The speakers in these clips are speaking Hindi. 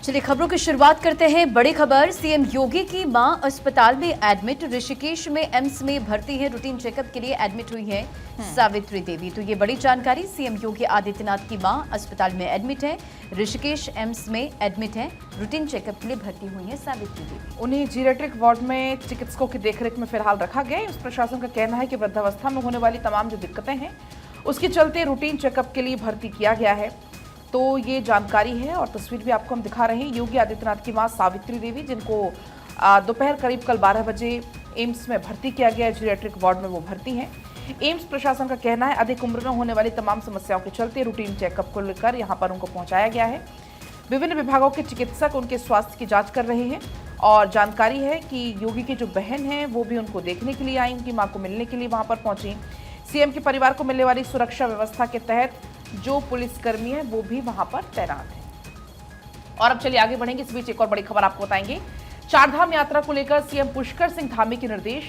चलिए खबरों की शुरुआत करते हैं। बड़ी खबर, सीएम योगी की मां अस्पताल में एडमिट। ऋषिकेश में एम्स में भर्ती है। रूटीन चेकअप के लिए एडमिट हुई है सावित्री देवी। तो ये बड़ी जानकारी, सीएम योगी आदित्यनाथ की मां अस्पताल में एडमिट है। ऋषिकेश एम्स में एडमिट है। रूटीन चेकअप के लिए भर्ती हुई है सावित्री देवी। उन्हें जीरेट्रिक वार्ड में चिकित्सकों की देखरेख में फिलहाल रखा गया है। उस प्रशासन का कहना है कि वृद्धावस्था में होने वाली तमाम जो दिक्कतें हैं उसके चलते रूटीन चेकअप के लिए भर्ती किया गया है। तो ये जानकारी है और तस्वीर भी आपको हम दिखा रहे हैं। योगी आदित्यनाथ की मां सावित्री देवी, जिनको दोपहर करीब कल 12 बजे एम्स में भर्ती किया गया है, जीरियाट्रिक वार्ड में वो भर्ती हैं। एम्स प्रशासन का कहना है अधिक उम्र में होने वाली तमाम समस्याओं के चलते रूटीन चेकअप को लेकर यहां पर उनको पहुंचाया गया है। विभिन्न विभागों के चिकित्सक उनके स्वास्थ्य की जांच कर रहे हैं और जानकारी है कि योगी की जो बहन है वो भी उनको देखने के लिए आई, उनकी मां को मिलने के लिए वहां पर पहुंची। सीएम के परिवार को मिलने वाली सुरक्षा व्यवस्था के तहत जो पुलिसकर्मी है वो भी वहां पर तैनात है। और अब चलिए आगे बढ़ेंगे। इस बीच एक और बड़ी खबर आपको बताएंगे। चारधाम यात्रा को लेकर सीएम पुष्कर सिंह धामी के निर्देश।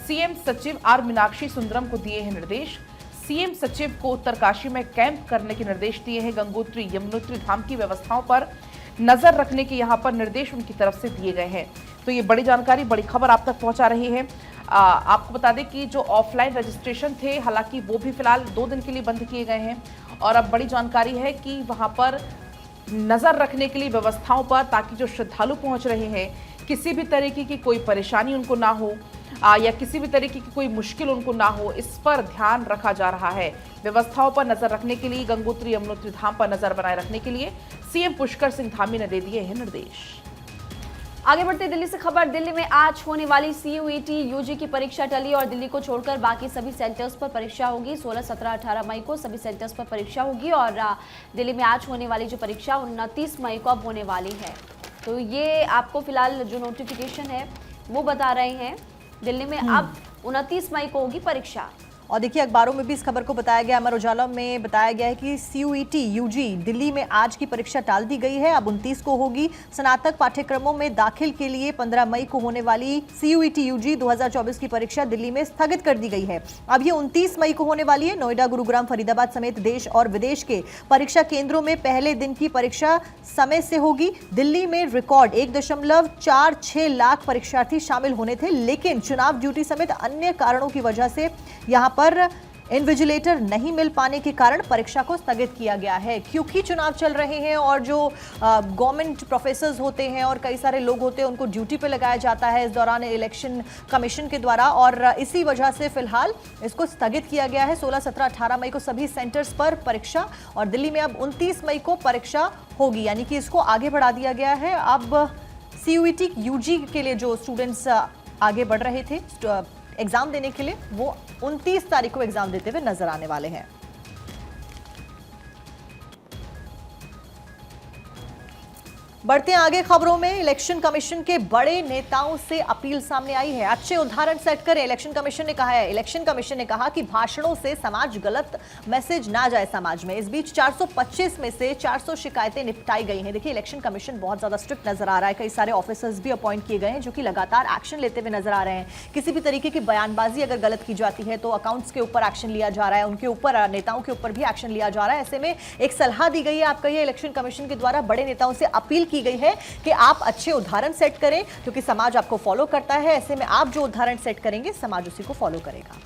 सीएम सचिव आर मीनाक्षी सुंदरम को दिए हैं निर्देश। सीएम सचिव को उत्तरकाशी में कैंप करने के निर्देश दिए हैं। गंगोत्री यमुनोत्री धाम की व्यवस्थाओं पर नजर रखने के यहां पर निर्देश उनकी तरफ से दिए गए हैं। तो ये बड़ी जानकारी, बड़ी खबर आप तक पहुंचा रही है। आपको बता दें कि जो ऑफलाइन रजिस्ट्रेशन थे, हालांकि वो भी फिलहाल 2 दिन के लिए बंद किए गए हैं। और अब बड़ी जानकारी है कि वहां पर नजर रखने के लिए व्यवस्थाओं पर, ताकि जो श्रद्धालु पहुंच रहे हैं किसी भी तरीके की कोई परेशानी उनको ना हो या किसी भी तरीके की कोई मुश्किल उनको ना हो, इस पर ध्यान रखा जा रहा है। व्यवस्थाओं पर नजर रखने के लिए, गंगोत्री यमुनोत्री धाम पर नजर बनाए रखने के लिए सीएम पुष्कर सिंह धामी ने दे दिए हैं निर्देश। आगे बढ़ते दिल्ली से खबर। दिल्ली में आज होने वाली सीयूईटी यूजी की परीक्षा टली और दिल्ली को छोड़कर बाकी सभी सेंटर्स पर परीक्षा होगी। 16, 17, 18 मई को सभी सेंटर्स पर परीक्षा होगी और दिल्ली में आज होने वाली जो परीक्षा 29 मई को अब होने वाली है। तो ये आपको फिलहाल जो नोटिफिकेशन है वो बता रहे हैं, दिल्ली में अब 29 मई को होगी परीक्षा। और देखिए अखबारों में भी इस खबर को बताया गया, अमर उजाला में बताया गया है कि सीयूईटी यूजी दिल्ली में आज की परीक्षा टाल दी गई है, अब 29 को होगी। स्नातक पाठ्यक्रमों में दाखिल के लिए 15 मई को होने वाली सीयूईटी यूजी 2024 की परीक्षा दिल्ली में स्थगित कर दी गई है। अब ये 29 मई को होने वाली है। नोएडा, गुरुग्राम, फरीदाबाद समेत देश और विदेश के परीक्षा केंद्रों में पहले दिन की परीक्षा समय से होगी। दिल्ली में रिकॉर्ड 1.46 लाख परीक्षार्थी शामिल होने थे, लेकिन चुनाव ड्यूटी समेत अन्य कारणों की वजह से यहां पर इन्विजिलेटर नहीं मिल पाने के कारण परीक्षा को स्थगित किया गया है। क्योंकि चुनाव चल रहे हैं और जो गवर्नमेंट प्रोफेसर्स होते हैं और कई सारे लोग होते हैं उनको ड्यूटी पे लगाया जाता है इस दौरान इलेक्शन कमीशन के द्वारा, और इसी वजह से फिलहाल इसको स्थगित किया गया है। 16, 17, 18 मई को सभी सेंटर्स पर परीक्षा और दिल्ली में अब 29 मई को परीक्षा होगी, यानी कि इसको आगे बढ़ा दिया गया है। अब सीयूईटी यूजी के लिए जो स्टूडेंट्स आगे बढ़ रहे थे एग्जाम देने के लिए, वो 29 तारीख को एग्जाम देते हुए नजर आने वाले हैं। बढ़ते हैं आगे खबरों में। इलेक्शन कमीशन के बड़े नेताओं से अपील सामने आई है। अच्छे उदाहरण सेट करें, इलेक्शन कमीशन ने कहा है। इलेक्शन कमीशन ने कहा कि भाषणों से समाज गलत मैसेज ना जाए समाज में। इस बीच 425 में से 400 शिकायतें निपटाई गई हैं। देखिए इलेक्शन कमीशन बहुत ज्यादा स्ट्रिक्ट नजर आ रहा है। कई सारे ऑफिसर्स भी अपॉइंट किए गए हैं जो कि लगातार एक्शन लेते हुए नजर आ रहे हैं। किसी भी तरीके की बयानबाजी अगर गलत की जाती है तो अकाउंट्स के ऊपर एक्शन लिया जा रहा है, उनके ऊपर, नेताओं के ऊपर भी एक्शन लिया जा रहा है। ऐसे में एक सलाह दी गई है, आप कहिए इलेक्शन कमीशन के द्वारा बड़े नेताओं से अपील की गई है कि आप अच्छे उदाहरण सेट करें, क्योंकि समाज आपको फॉलो करता है। ऐसे में आप जो उदाहरण सेट करेंगे समाज उसी को फॉलो करेगा।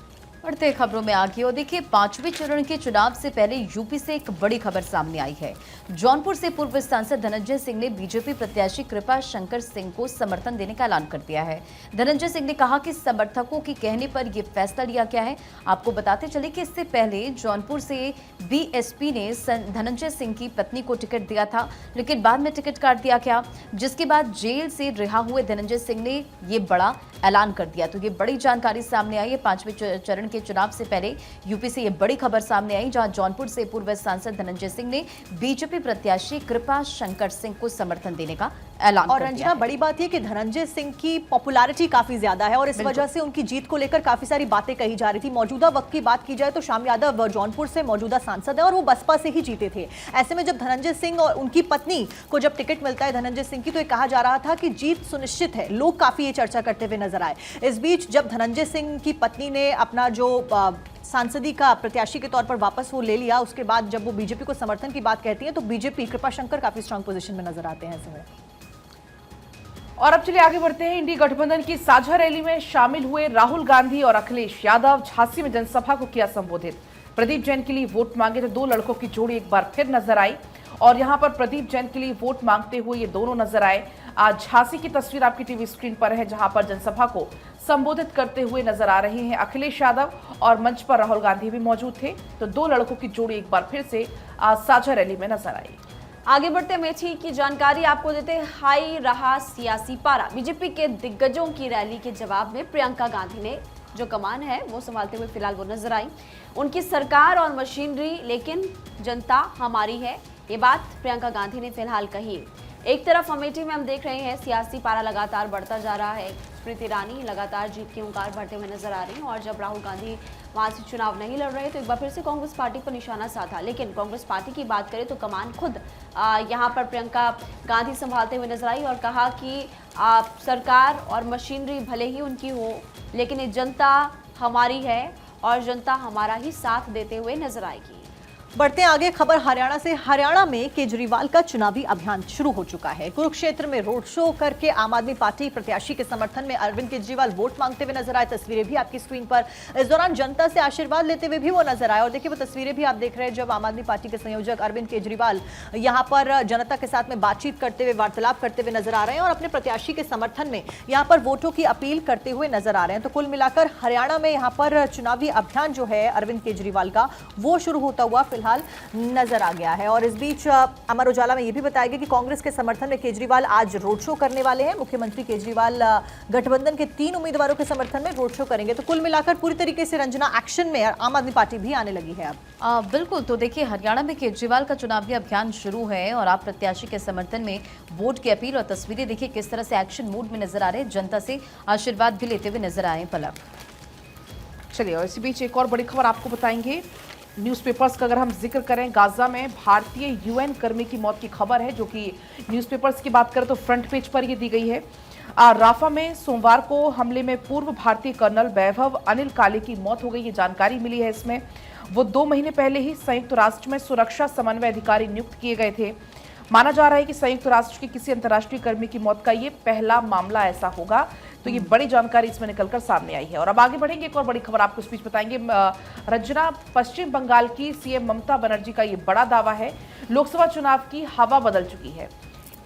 बढ़ते खबरों में आगे और देखिए 5वें चरण के चुनाव से पहले यूपी से एक बड़ी खबर सामने आई है। जौनपुर से पूर्व सांसद धनंजय सिंह ने बीजेपी प्रत्याशी कृपा शंकर सिंह को समर्थन देने का ऐलान कर दिया है। धनंजय सिंह ने कहा कि समर्थकों के कहने पर यह फैसला लिया गया है। आपको बताते चले कि इससे पहले जौनपुर से बीएसपी ने धनंजय सिंह की पत्नी को टिकट दिया था, लेकिन बाद में टिकट काट दिया गया, जिसके बाद जेल से रिहा हुए धनंजय सिंह ने ये बड़ा ऐलान कर दिया। तो ये बड़ी जानकारी सामने आई है। 5वें चरण के चुनाव से पहले यूपी से ये बड़ी खबर सामने आई, जहां जौनपुर से पूर्व सांसद धनंजय सिंह ने बीजेपी प्रत्याशी कृपा शंकर सिंह को समर्थन देने का ऐलान और रंजना, बड़ी बात यह कि धनंजय सिंह की पॉपुलैरिटी काफी ज्यादा है और इस वजह से उनकी जीत को लेकर काफी सारी बातें कही जा रही थी। मौजूदा वक्त की बात की जाए तो श्याम यादव जौनपुर से मौजूदा सांसद है और वो बसपा से ही जीते थे। ऐसे में जब धनंजय सिंह और उनकी पत्नी को जब टिकट मिलता है धनंजय सिंह की, तो ये कहा जा रहा था कि जीत सुनिश्चित है। लोग काफी ये चर्चा करते हुए नजर आए। इस बीच जब धनंजय सिंह की पत्नी ने अपना जो जो सांसदी का प्रत्याशी के तौर पर वापस वो ले लिया, उसके बाद जब वो बीजेपी को समर्थन की बात कहती हैं तो बीजेपी कृपाशंकर काफी स्ट्रांग पोजीशन में नजर आते हैं ऐसे में। और अब चलिए आगे बढ़ते हैं। इंडी गठबंधन की साझा रैली में शामिल हुए राहुल गांधी और अखिलेश यादव। झांसी में जनसभा को किया संबोधित। प्रदीप जैन के लिए वोट मांगे तो दो लड़कों की जोड़ी एक बार फिर नजर आई और यहां पर प्रदीप जैन के लिए वोट मांगते हुए ये दोनों नजर आए। आज झांसी की तस्वीर आपकी टीवी स्क्रीन पर है, जहां पर जनसभा को संबोधित करते हुए नजर आ रहे हैं अखिलेश यादव और मंच पर राहुल गांधी भी मौजूद थे। तो दो लड़कों की जोड़ी एक बार फिर से आज साझा रैली में नजर आई। आगे बढ़ते अमेठी की जानकारी आपको देते हैं। हाई रहा सियासी पारा। बीजेपी के दिग्गजों की रैली के जवाब में प्रियंका गांधी ने जो कमान है वो संभालते हुए फिलहाल वो नजर आई। उनकी सरकार और मशीनरी लेकिन जनता हमारी है, ये बात प्रियंका गांधी ने फिलहाल कही। एक तरफ अमेठी में हम देख रहे हैं सियासी पारा लगातार बढ़ता जा रहा है। स्मृति ईरानी लगातार जीत के हुंकार भरते हुए नजर आ रही हैं और जब राहुल गांधी वहां से चुनाव नहीं लड़ रहे तो एक बार फिर से कांग्रेस पार्टी पर निशाना साधा। लेकिन कांग्रेस पार्टी की बात करें तो कमान खुद यहां पर प्रियंका गांधी संभालते हुए नजर आई और कहा कि सरकार और मशीनरी भले ही उनकी हो लेकिन ये जनता हमारी है और जनता हमारा ही साथ देते हुए नजर आएगी। बढ़ते हैं आगे, खबर हरियाणा से। हरियाणा में केजरीवाल का चुनावी अभियान शुरू हो चुका है। कुरुक्षेत्र में रोड शो करके आम आदमी पार्टी प्रत्याशी के समर्थन में अरविंद केजरीवाल वोट मांगते हुए नजर आए। तस्वीरें भी आपकी स्क्रीन पर। इस दौरान जनता से आशीर्वाद लेते हुए भी वो नजर आए और देखिए वो तस्वीरें भी आप देख रहे हैं जब आम आदमी पार्टी के संयोजक अरविंद केजरीवाल यहाँ पर जनता के साथ में बातचीत करते हुए, वार्तालाप करते हुए नजर आ रहे हैं और अपने प्रत्याशी के समर्थन में यहाँ पर वोटों की अपील करते हुए नजर आ रहे हैं। तो कुल मिलाकर हरियाणा में यहाँ पर चुनावी अभियान जो है अरविंद केजरीवाल का वो शुरू होता हुआ फिलहाल नजर आ गया है। और इस बीच अमर उजाला में यह भी बताया गया कि कांग्रेस के समर्थन में केजरीवाल आज रोड शो करने वाले हैं। मुख्यमंत्री केजरीवाल गठबंधन के 3 उम्मीदवारों के समर्थन में रोड शो करेंगे। तो कुल मिलाकर पूरी तरीके से रंजना एक्शन में आम आदमी पार्टी भी आने लगी है अब। बिल्कुल, तो देखिए हरियाणा में केजरीवाल का चुनावी अभियान शुरू है और आप प्रत्याशी के समर्थन में वोट की अपील और तस्वीरें देखिए किस तरह से एक्शन मोड में नजर आ रहे हैं। जनता से आशीर्वाद भी लेते हुए नजर आए पलक। चलिए और इसी बीच एक और बड़ी खबर आपको बताएंगे। न्यूज़पेपर्स का अगर हम जिक्र करें, गाजा में भारतीय यूएन कर्मी की मौत की खबर है जो कि न्यूज़पेपर्स की बात करें तो फ्रंट पेज पर ये दी गई है। राफा में सोमवार को हमले में पूर्व भारतीय कर्नल वैभव अनिल काले की मौत हो गई, ये जानकारी मिली है। इसमें वो 2 महीने पहले ही संयुक्त राष्ट्र में सुरक्षा समन्वय अधिकारी नियुक्त किए गए थे। माना जा रहा है कि संयुक्त राष्ट्र के किसी अंतर्राष्ट्रीय कर्मी की मौत का ये पहला मामला ऐसा होगा। तो ये बड़ी जानकारी इसमें निकलकर सामने आई है। और अब आगे बढ़ेंगे, एक और बड़ी खबर आपको इस बीच बताएंगे। रंजना, पश्चिम बंगाल की सीएम ममता बनर्जी का ये बड़ा दावा है, लोकसभा चुनाव की हवा बदल चुकी है।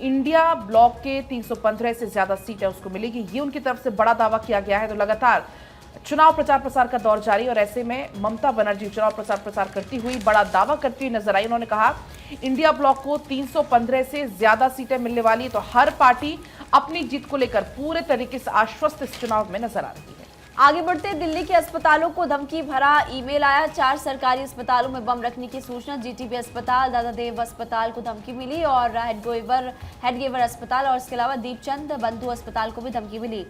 इंडिया ब्लॉक के 315 से ज्यादा सीटें उसको मिलेगी, ये उनकी तरफ से बड़ा दावा किया गया है। तो लगातार चुनाव प्रचार प्रसार का दौर जारी और ऐसे में ममता बनर्जी चुनाव प्रसार करती हुई बड़ा दावा करती हुई नजर आई। उन्होंने कहा इंडिया ब्लॉक को 315 से ज्यादा सीटें मिलने वाली है। तो हर पार्टी अपनी जीत को लेकर पूरे तरीके से आश्वस्त इस चुनाव में नजर आ रही है। आगे बढ़ते दिल्ली के अस्पतालों को धमकी भरा ईमेल आया। 4 सरकारी अस्पतालों में बम रखने की सूचना। जीटीबी अस्पताल, दादा देव अस्पताल को धमकी मिली और हेडगेवर अस्पताल और इसके अलावा दीपचंद बंधु अस्पताल को भी धमकी मिली।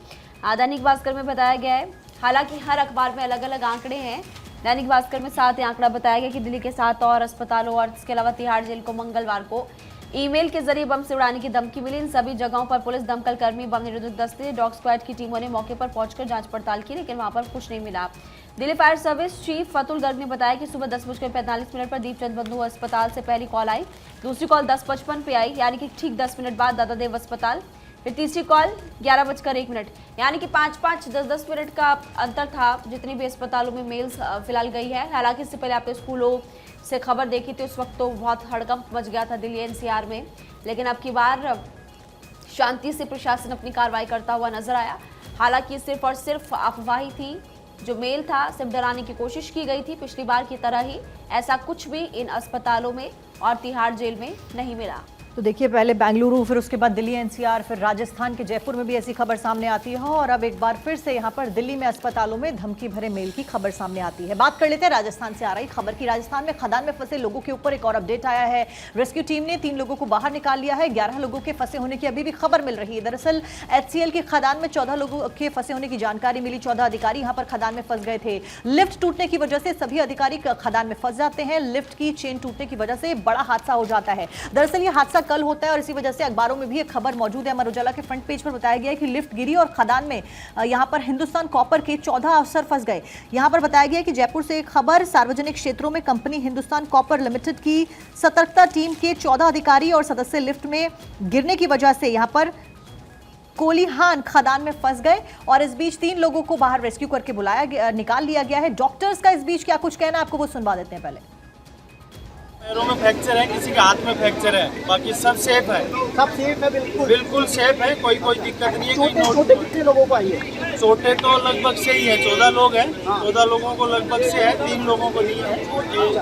दैनिक भास्कर में बताया गया है। हालांकि हर अखबार में अलग अलग आंकड़े हैं। दैनिक भास्कर में 7 आंकड़ा बताया गया कि दिल्ली के 7 और अस्पतालों और इसके अलावा तिहाड़ जेल को मंगलवार को ईमेल के जरिए बम से उड़ाने की धमकी मिली। इन सभी जगहों पर पुलिस, दमकल कर्मी, बम निरोधक दस्ते, डॉग स्क्वाड की टीमों ने मौके पर पहुंचकर जांच पड़ताल की, लेकिन वहां पर कुछ नहीं मिला। Delhi fire service chief Atul Garg ने बताया कि सुबह 10:45 पर दीपचंद बंधु अस्पताल से पहली कॉल आई, दूसरी कॉल 10:55 पे आई, यानी कि ठीक 10 मिनट बाद दादा देव अस्पताल, फिर तीसरी कॉल 11:01, यानी कि 5-5, 10-10 मिनट का अंतर था जितनी भी अस्पतालों में मेल्स फिलहाल गई है। हालांकि इससे पहले आपने स्कूलों से खबर देखी थी, उस वक्त तो बहुत हड़कंप मच गया था दिल्ली एनसीआर में, लेकिन अब की बार शांति से प्रशासन अपनी कार्रवाई करता हुआ नजर आया। हालांकि सिर्फ और सिर्फ अफवाही थी, जो मेल था सिर्फ डराने की कोशिश की गई थी। पिछली बार की तरह ही ऐसा कुछ भी इन अस्पतालों में और तिहाड़ जेल में नहीं मिला। तो देखिए पहले बेंगलुरु, फिर उसके बाद दिल्ली एनसीआर, फिर राजस्थान के जयपुर में भी ऐसी खबर सामने आती है और अब एक बार फिर से यहाँ पर दिल्ली में अस्पतालों में धमकी भरे मेल की खबर सामने आती है। बात कर लेते हैं राजस्थान से आ रही खबर की। राजस्थान में खदान में फंसे लोगों के ऊपर एक और अपडेट आया है। रेस्क्यू टीम ने 3 लोगों को बाहर निकाल लिया है। 11 लोगों के फंसे होने की अभी भी खबर मिल रही है। दरअसल HCL की खदान में 14 लोगों के फंसे होने की जानकारी मिली। 14 अधिकारी यहाँ पर खदान में फंस गए थे। लिफ्ट टूटने की वजह से सभी अधिकारी खदान में फंस जाते हैं। लिफ्ट की चेन टूटने की वजह से बड़ा हादसा हो जाता है। दरअसल ये हादसा कल होता है और इसी वजह से अखबारों में भी एक खबर मौजूद है। अमर उजाला के फ्रंट पेज पर बताया गया है कि लिफ्ट गिरी और खदान में यहां पर हिंदुस्तान कॉपर के 14 अफसर फंस गए। यहां पर बताया गया है कि जयपुर से एक खबर, सार्वजनिक क्षेत्रों में कंपनी हिंदुस्तान कॉपर लिमिटेड की सतर्कता टीम के 14 अधिकारी और सदस्य लिफ्ट में गिरने की वजह से यहां पर कोलिहान खदान में फंस गए और इस बीच 3 लोगों को बाहर रेस्क्यू करके निकाल लिया गया है। डॉक्टर्स का इस बीच क्या कुछ कहना है, आपको वो सुनवा देते हैं। पहले पैरों में फ्रैक्चर है, किसी के हाथ में फ्रैक्चर है, बाकी सब सेफ है। सब सेफ है, बिल्कुल सेफ है, कोई दिक्कत नहीं है। छोटे कितने लोगों को आई है? छोटे तो लगभग से ही है, 14 लोग हैं। 14 लोगों को लगभग से है, 3 लोगों को नहीं है,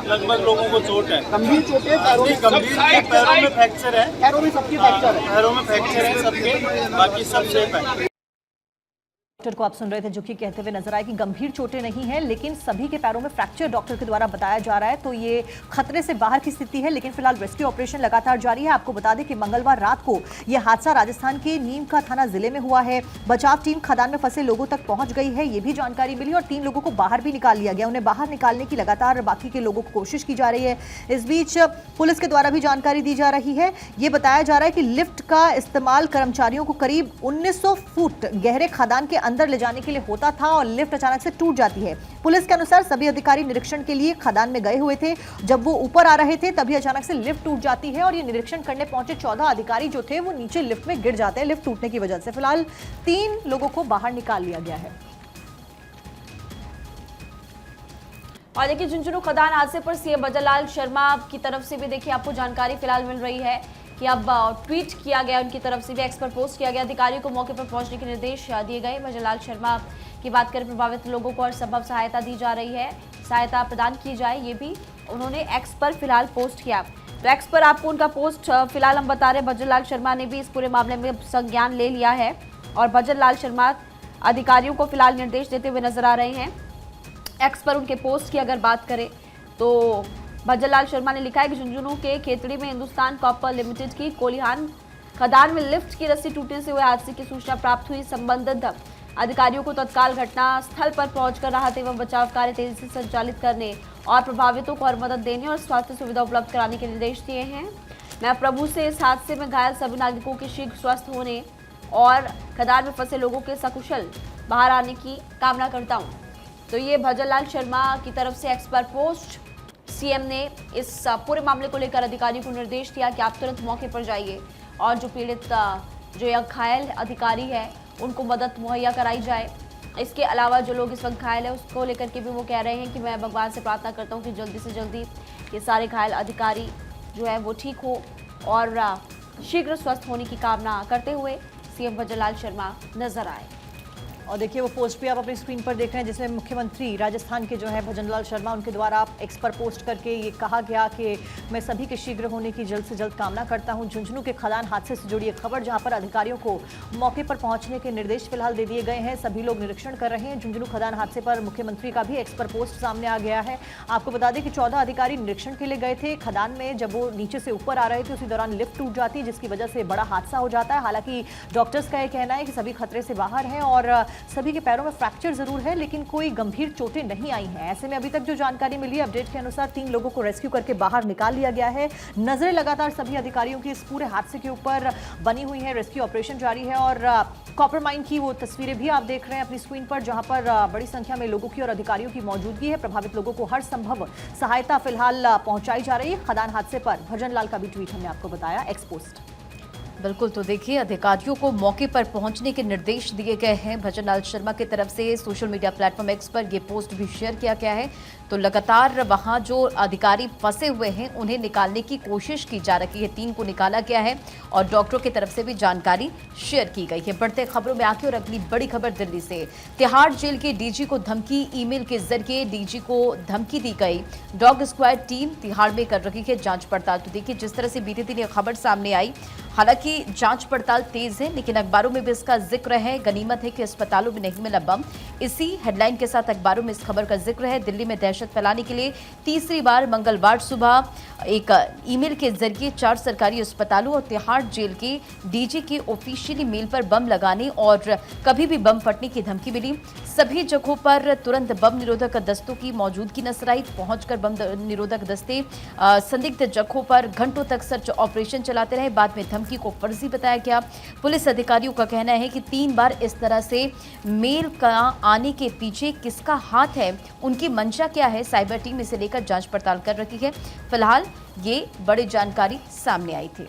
लगभग लोगों को चोट है। गंभीर चोटें, गंभीर पैरों में फ्रैक्चर है, पैरों में सबकी फ्रैक्चर है। पैरों में फ्रैक्चर है सबके, बाकी सब सेफ है। डॉक्टर को आप सुन रहे थे जो कि कहते हुए नजर आए कि गंभीर चोटें नहीं है, लेकिन सभी के पैरों में फ्रैक्चर डॉक्टर के द्वारा बताया जा रहा है। तो ये खतरे से बाहर की स्थिति है, लेकिन फिलहाल रेस्क्यू ऑपरेशन लगातार जारी है। आपको बता दें कि मंगलवार रात को यह हादसा राजस्थान के नीम का थाना जिले में हुआ है। बचाव टीम खदान में फंसे लोगों तक पहुंच गई है, ये भी जानकारी मिली और 3 लोगों को बाहर भी निकाल लिया गया। उन्हें बाहर निकालने की लगातार बाकी के लोगों को कोशिश की जा रही है। इस बीच पुलिस के द्वारा भी जानकारी दी जा रही है। ये बताया जा रहा है कि लिफ्ट का इस्तेमाल कर्मचारियों को करीब 1900 फुट गहरे खदान के अंदर ले जाने के लिए होता था और लिफ्ट अचानक से टूट जाती है। पुलिस के अनुसार सभी अधिकारी निरीक्षण के लिए खदान में गए हुए थे। जब वो ऊपर आ रहे थे तभी अचानक से लिफ्ट टूट जाती है और ये निरीक्षण करने पहुंचे 14 अधिकारी जो थे वो नीचे लिफ्ट में गिर जाते हैं लिफ्ट टूटने की वजह से। फिलहाल 3 लोगों को बाहर निकाल लिया गया है। और देखिए झुंझुनू खदान हादसे पर सीएम भजनलाल शर्मा की तरफ से भी देखिए आपको जानकारी फिलहाल मिल रही है कि अब ट्वीट किया गया, उनकी तरफ से भी एक्स पर पोस्ट किया गया। अधिकारियों को मौके पर पहुंचने के निर्देश दिए गए। भजनलाल शर्मा की बात करें, प्रभावित लोगों को हर संभव सहायता दी जा रही है, सहायता प्रदान की जाए, ये भी उन्होंने एक्स पर फिलहाल पोस्ट किया। तो एक्स पर आपको उनका पोस्ट फिलहाल हम बता रहे हैं। भजनलाल शर्मा ने भी इस पूरे मामले में संज्ञान ले लिया है और भजनलाल शर्मा अधिकारियों को फिलहाल निर्देश देते हुए नजर आ रहे हैं। एक्स पर उनके पोस्ट की अगर बात करें तो भजनलाल शर्मा ने लिखा है कि झुंझुनू के खेतड़ी में हिंदुस्तान कॉपर लिमिटेड की कोलिहान खदान में लिफ्ट की रस्सी टूटने से हुए हादसे की सूचना प्राप्त हुई। संबंधित अधिकारियों को तत्काल घटना स्थल पर पहुंचकर राहत एवं बचाव कार्य तेजी से संचालित करने और प्रभावितों को हर मदद देने और स्वास्थ्य सुविधा उपलब्ध कराने के निर्देश दिए हैं। मैं प्रभु से इस हादसे में घायल सभी नागरिकों के शीघ्र स्वस्थ होने और खदान में फंसे लोगों के सकुशल बाहर आने की कामना करता हूँ। तो ये भजनलाल शर्मा की तरफ से एक्स पर पोस्ट। सीएम ने इस पूरे मामले को लेकर अधिकारियों को निर्देश दिया कि आप तुरंत मौके पर जाइए और जो पीड़ित जो या घायल अधिकारी है उनको मदद मुहैया कराई जाए। इसके अलावा जो लोग इस वक्त घायल है उसको लेकर के भी वो कह रहे हैं कि मैं भगवान से प्रार्थना करता हूँ कि जल्दी से जल्दी ये सारे घायल अधिकारी जो है वो ठीक हो और शीघ्र स्वस्थ होने की कामना करते हुए सीएम भजनलाल शर्मा नजर आए। और देखिए वो पोस्ट भी आप अपनी स्क्रीन पर देख रहे हैं जिसमें मुख्यमंत्री राजस्थान के जो है भजनलाल शर्मा, उनके द्वारा एक्स पर पोस्ट करके ये कहा गया कि मैं सभी के शीघ्र होने की जल्द से जल्द कामना करता हूं। झुंझुनू के खदान हादसे से जुड़ी एक खबर जहां पर अधिकारियों को मौके पर पहुंचने के निर्देश फिलहाल दे दिए गए हैं। सभी लोग निरीक्षण कर रहे हैं। झुंझुनू खदान हादसे पर मुख्यमंत्री का भी एक्स पर पोस्ट सामने आ गया है। आपको बता दें कि 14 अधिकारी निरीक्षण के लिए गए थे खदान में। जब वो नीचे से ऊपर आ रहे थे उसी दौरान लिफ्ट टूट जाती है जिसकी वजह से बड़ा हादसा हो जाता है। हालांकि डॉक्टर्स का यह कहना है कि सभी खतरे से बाहर हैं और सभी के पैरों में फ्रैक्चर जरूर है लेकिन कोई गंभीर चोटें नहीं आई हैं। ऐसे में अभी तक जो जानकारी मिली है अपडेट के अनुसार 3 लोगों को रेस्क्यू करके बाहर निकाल लिया गया है। नजरें लगातार सभी अधिकारियों की इस पूरे हादसे के ऊपर बनी हुई है। रेस्क्यू ऑपरेशन जारी है और कॉपर माइन की वो तस्वीरें भी आप देख रहे हैं अपनी स्क्रीन पर जहां पर बड़ी संख्या में लोगों की और अधिकारियों की मौजूदगी है। प्रभावित लोगों को हर संभव सहायता फिलहाल पहुंचाई जा रही है। खदान हादसे पर भजनलाल का भी ट्वीट हमने आपको बताया एक्स पोस्ट। बिल्कुल, तो देखिए अधिकारियों को मौके पर पहुंचने के निर्देश दिए गए हैं। भजनलाल शर्मा की तरफ से सोशल मीडिया प्लेटफॉर्म एक्स पर ये पोस्ट भी शेयर किया गया है। तो लगातार वहां जो अधिकारी फंसे हुए हैं उन्हें निकालने की कोशिश की जा रही है। 3 को निकाला गया है और डॉक्टरों की तरफ से भी जानकारी शेयर की गई है। बढ़ते खबरों में आके और अगली बड़ी खबर दिल्ली से। तिहाड़ जेल के डीजी को धमकी, ईमेल के जरिए डीजी को धमकी दी गई। डॉग स्क्वाड टीम तिहाड़ में कर रही है जांच पड़ताल। तो देखिए जिस तरह से बीते दिन ये खबर सामने आई, हालांकि जांच पड़ताल तेज है लेकिन अखबारों में भी इसका जिक्र है। गनीमत है कि अस्पतालों में नहीं मिला बम। इसी हेडलाइन के साथ अखबारों में इस खबर का जिक्र है। दिल्ली में दहशत फैलाने के लिए तीसरी बार मंगलवार सुबह एक ईमेल के जरिए 4 सरकारी अस्पतालों और तिहाड़ जेल के डीजी के ऑफिशियली मेल पर बम लगाने और कभी भी बम फटने की धमकी मिली। सभी जगहों पर तुरंत बम निरोधक दस्तों की मौजूदगी नजर आई। पहुंचकर बम निरोधक दस्ते संदिग्ध जगहों पर घंटों तक सर्च ऑपरेशन चलाते रहे। बाद में धमकी को फर्जी बताया गया। पुलिस अधिकारियों का कहना है कि 3 बार इस तरह से मेल का आने के पीछे किसका हाथ है, उनकी मंशा क्या है, साइबर टीम इसे लेकर जांच पड़ताल कर रही है। फिलहाल ये बड़ी जानकारी सामने आई थी।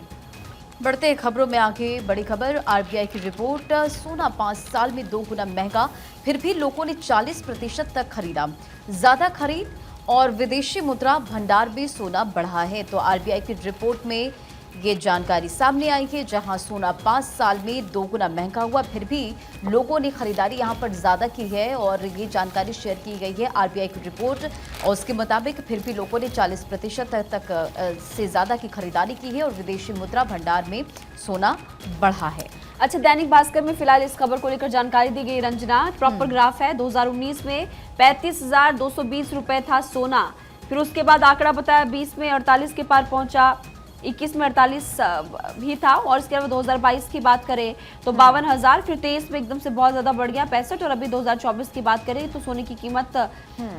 बढ़ते खबरों में आगे बड़ी खबर, आरबीआई की रिपोर्ट, सोना 5 साल में 2 गुना महंगा, फिर भी लोगों ने 40% तक खरीदा। ज्यादा खरीद और विदेशी मुद्रा भंडार में सोना बढ़ा है। तो आरबीआई की रिपोर्ट में ये जानकारी सामने आई है, जहां सोना 5 साल में 2 गुना महंगा हुआ, फिर भी लोगों ने खरीदारी यहां पर ज्यादा की है और ये जानकारी शेयर की गई है आरबीआई की रिपोर्ट। और उसके मुताबिक फिर भी लोगों ने 40% तक से ज्यादा की खरीदारी की है और विदेशी मुद्रा भंडार में सोना बढ़ा है। अच्छा, दैनिक भास्कर में फिलहाल इस खबर को लेकर जानकारी दी गई। रंजना, प्रॉपर ग्राफ है। 2019 में 35,220 रुपए था सोना, फिर उसके बाद आंकड़ा बताया 20 में 48 के पार पहुंचा, 21 में 48 भी था और इसके अलावा 2022 की बात करें तो 52,000, फिर 23 में एकदम से बहुत ज्यादा बढ़ गया 65 और अभी 2024 की बात करें तो सोने की कीमत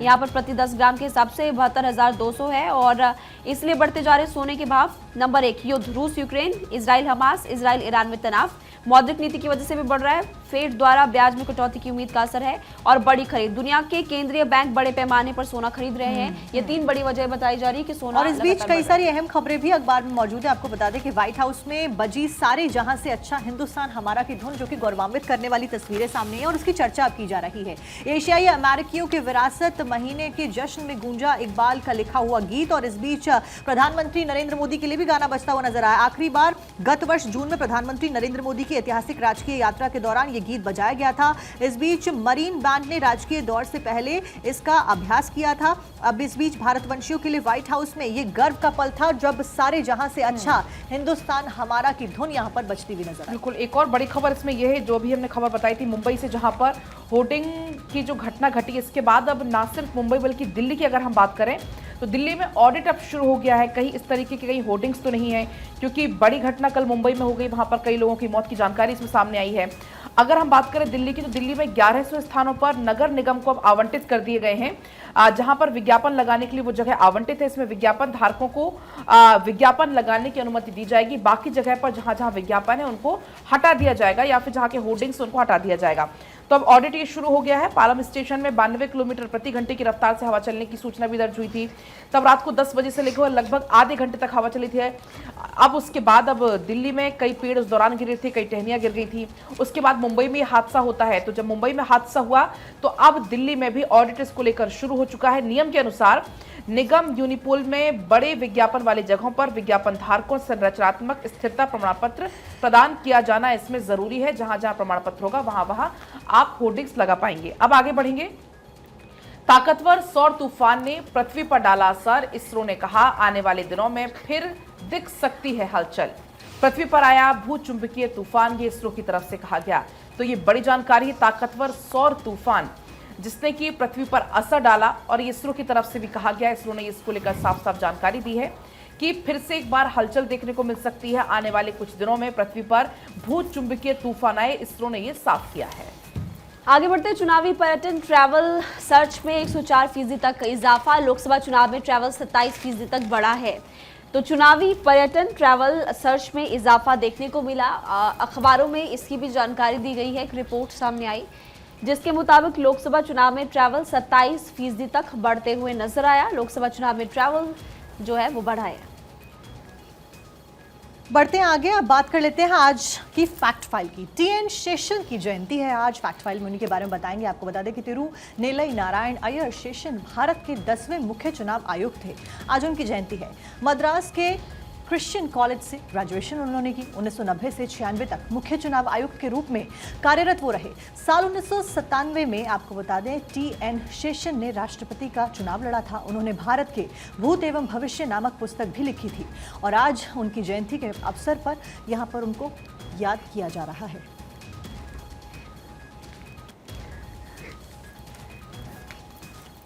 यहाँ पर प्रति 10 ग्राम के हिसाब से 72,200 है। और इसलिए बढ़ते जा रहे सोने के भाव। नंबर 1 युद्ध, रूस Ukraine, Israel Hamas, Israel Iran में तनाव, मौद्रिक नीति की वजह से भी बढ़ रहा है। फेड द्वारा ब्याज में कटौती की उम्मीद का असर है और बड़ी खरीद, दुनिया के केंद्रीय बैंक बड़े पैमाने पर सोना खरीद रहे हैं। ये 3 बड़ी वजह बताई जा रही है कि सोना। और इस बीच कई सारी अहम खबरें भी अखबार में मौजूद है। आपको बता दें कि व्हाइट हाउस में बजी सारे जहां से अच्छा हिंदुस्तान हमारा की धुन, जो कि गौरवान्वित करने वाली तस्वीरें सामने है और उसकी चर्चा अब की जा रही है। एशियाई अमेरिकियों के विरासत महीने के जश्न में गूंजा इकबाल का लिखा हुआ गीत और इस बीच प्रधानमंत्री नरेंद्र मोदी के लिए भी गाना बजता हुआ नजर आया। आखिरी बार गत वर्ष जून में प्रधानमंत्री नरेंद्र मोदी की ऐतिहासिक राजकीय यात्रा के दौरान ये गीत बजाया गया था। इस बीच मरीन बैंड ने राजकीय दौर से पहले इसका अभ्यास किया था। अब इस बीच भारतवंशियों के लिए व्हाइट हाउस में ये गर्व का पल था जब सारे जहां से अच्छा हिंदुस्तान हमारा की धुन यहां पर बजती हुई नजर आई। बिल्कुल। एक और बड़ी खबर इसमें यह है, जो भी हमने खबर बताई थी मुंबई से, जहां पर होर्डिंग की जो घटना घटी, इसके बाद अब ना सिर्फ मुंबई बल्कि दिल्ली की अगर हम बात करें तो दिल्ली में ऑडिट अब शुरू हो गया है। कहीं इस तरीके की कहीं होर्डिंग्स तो नहीं है, क्योंकि बड़ी घटना कल मुंबई में हो गई, वहां पर कई लोगों की मौत की जानकारी इसमें सामने आई है। अगर हम बात करें दिल्ली की तो दिल्ली में 1100 स्थानों पर नगर निगम को अब आवंटित कर दिए गए हैं, जहां पर विज्ञापन लगाने के लिए वो जगह आवंटित है। इसमें विज्ञापन धारकों को विज्ञापन लगाने की अनुमति दी जाएगी। बाकी जगह पर जहां जहां विज्ञापन है उनको हटा दिया जाएगा या फिर जहां के होर्डिंग्स उनको हटा दिया जाएगा। तो अब ऑडिट ये शुरू हो गया है। पालम स्टेशन में 92 किलोमीटर प्रति घंटे की रफ्तार से हवा चलने की सूचना भी दर्ज हुई थी। तब रात को 10 बजे से लेकर लगभग आधे घंटे तक हवा चली थी। अब उसके बाद अब दिल्ली में कई पेड़ उस दौरान गिरे थे, कई टहनियां गिर गई थी। उसके बाद मुंबई में हादसा होता है। तो जब मुंबई में हादसा हुआ तो अब दिल्ली में भी ऑडिट इसको लेकर शुरू हो चुका है। नियम के अनुसार निगम यूनिपोल में बड़े विज्ञापन वाली जगहों पर विज्ञापन धारकों से संरचनात्मक स्थिरता प्रमाण पत्र प्रदान किया जाना इसमें जरूरी है। जहां जहां प्रमाण पत्र होगा वहां वहां आप होर्डिंग्स लगा पाएंगे। अब आगे बढ़ेंगे। ताकतवर सौर तूफान ने पृथ्वी पर डाला असर, इसरो ने कहा आने वाले दिनों में फिर दिख सकती है हलचल। पृथ्वी पर आया भूचुंबकीय तूफान, ये इसरो की तरफ से कहा गया। तो ये बड़ी जानकारी है। ताकतवर सौर तूफान जिसने कि पृथ्वी पर असर डाला और ये इसरो की तरफ से भी कहा गया। इसरो ने इसको लेकर साफ साफ जानकारी दी है कि फिर से एक बार हलचल देखने को मिल सकती है। आने वाले कुछ दिनों में पृथ्वी पर भूचुंबकीय तूफान आए, इसरो ने यह साफ किया है। आगे बढ़ते चुनावी पर्यटन ट्रैवल सर्च में 104% तक इजाफा। लोकसभा चुनाव में ट्रैवल 27% तक बढ़ा है। तो चुनावी पर्यटन ट्रैवल सर्च में इजाफा देखने को मिला। अखबारों में इसकी भी जानकारी दी गई है। एक रिपोर्ट सामने आई जिसके मुताबिक लोकसभा चुनाव में ट्रैवल 27% तक बढ़ते हुए नजर आया। लोकसभा चुनाव में ट्रैवल जो है वो बढ़ा है। बढ़ते हैं आगे। अब बात कर लेते हैं आज की फैक्ट फाइल की। टीएन शेषन की जयंती है आज। फैक्ट फाइल में उन्हीं के बारे में बताएंगे। आपको बता दें कि तिरुनेलई नारायण अय्यर शेषन भारत के 10वें मुख्य चुनाव आयुक्त थे। आज उनकी जयंती है। मद्रास के क्रिश्चियन कॉलेज से ग्रेजुएशन उन्होंने की। 1990 से 96 तक मुख्य चुनाव आयुक्त के रूप में कार्यरत वो रहे। साल 1997 में आपको बता दें टीएन शेषन ने राष्ट्रपति का चुनाव लड़ा था। उन्होंने भारत के भूत एवं भविष्य नामक पुस्तक भी लिखी थी और आज उनकी जयंती के अवसर पर यहाँ पर उनको याद किया जा रहा है।